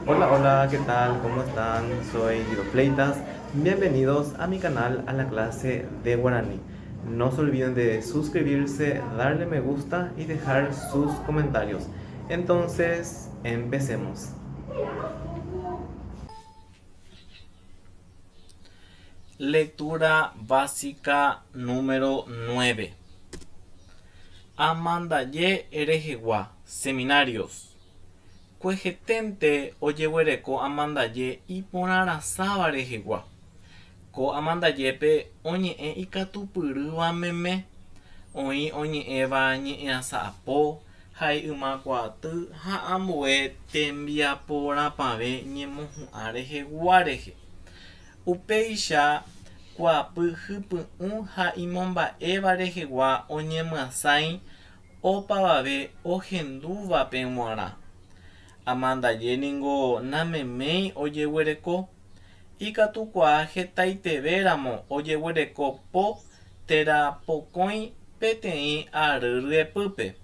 Hola, hola, ¿qué tal? ¿Cómo están? Soy Guido Fleitas. Bienvenidos a mi canal, a la clase de guaraní. No se olviden de suscribirse, darle me gusta y dejar sus comentarios. Entonces, empecemos. Lectura básica número 9. Amandaye Erejegua, Seminarios. Cuejetente oyehuereko amandaye iporãrasava rehegua. Ko amandajepe oñe'ẽ ikatupyrýva meme. Oĩ oñe'ẽva ñe'ẽsa'apo, hay'ymakuaaty ha ambue tembiaporãpave ñemohu'ã rehegua rehe. Upéicha kuapy hypy'ũ ha imomba'éva rehegua oñemyasãi opavave ohendúvape g̃uarã. Amandaje niko nameméi ojeguereko. Ikatukuaa hetaitevéramo ojeguereko po terapokõi peteĩ ary ryepýpe.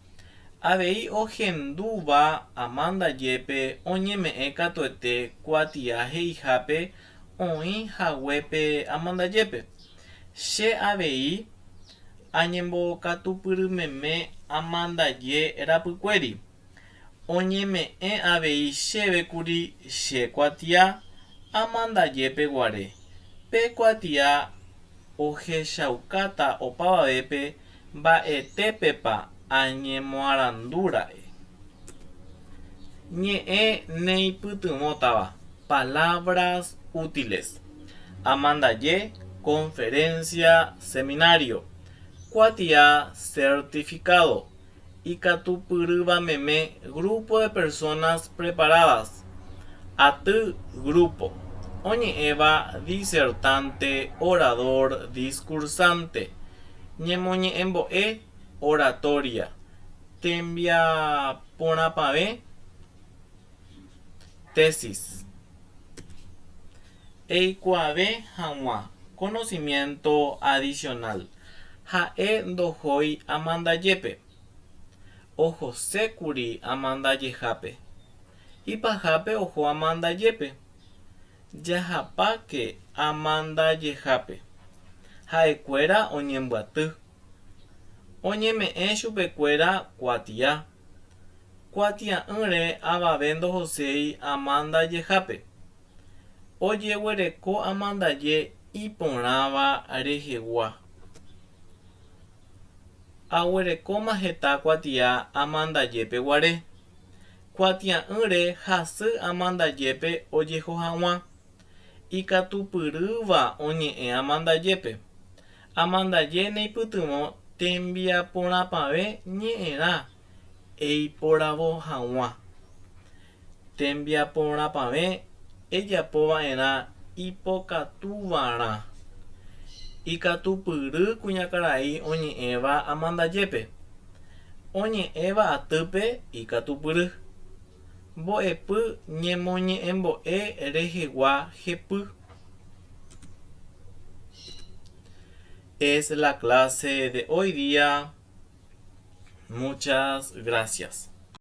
Avei ohendúva amandajépe oñeme'ẽ katuete kuatia heihápe oĩhaguépe amandajépe. Che avei añembokatupyrymeme amandaje rapykuéri. Oñeme'ẽ avei chévekuri che kuatia amandaje peguare. Pe kuatia ohechaukáta opavavépe mba'etépepa añemoarandúra'e. Ñe'ẽ neipytyvõtava. Palabras útiles. Amandaje, conferencia, seminario. Kuatia, certificado. Ikatupyrývameme, grupo de personas preparadas. Aty, grupo. Oñe'ẽva, disertante, orador, discursante. Ñemoñe'ẽmbo'e, oratoria. Tembiaporãpave, tesis. Eikuaave hag̃ua, conocimiento adicional. Ha'e ndohói amandajépe. Ohosékuri amandajehápe. Ipahápe oho amandajépe. Jahapáke amandajehápe. Ha'ekuéra oñemboaty. Oñeme'ẽ chupekuéra kuatia. Kuatia'ỹre avave ndohoséi amandajehápe. Ojeguereko amandaje iporãva rehegua. Aguerekóma heta kuatia amandajépeguare. Kuatia'ỹre hasy amandajépe ojeho hag̃ua. Ikatupyrýva oñe'ẽ amandajépe. Amandaje neipytyvõ tembiaporãpave ñe'ẽrã eiporavo hag̃ua. Tembiaporãpave ejapova'erã ipokatuvarã. Ikatupyry kuñakarai oñe'ẽva amandajépe. Oñe'ẽva atýpe ikatupyry. Mbo'epy ñemoñe'ẽmbo'e rehegua hepy. Es la clase de hoy día. Muchas gracias.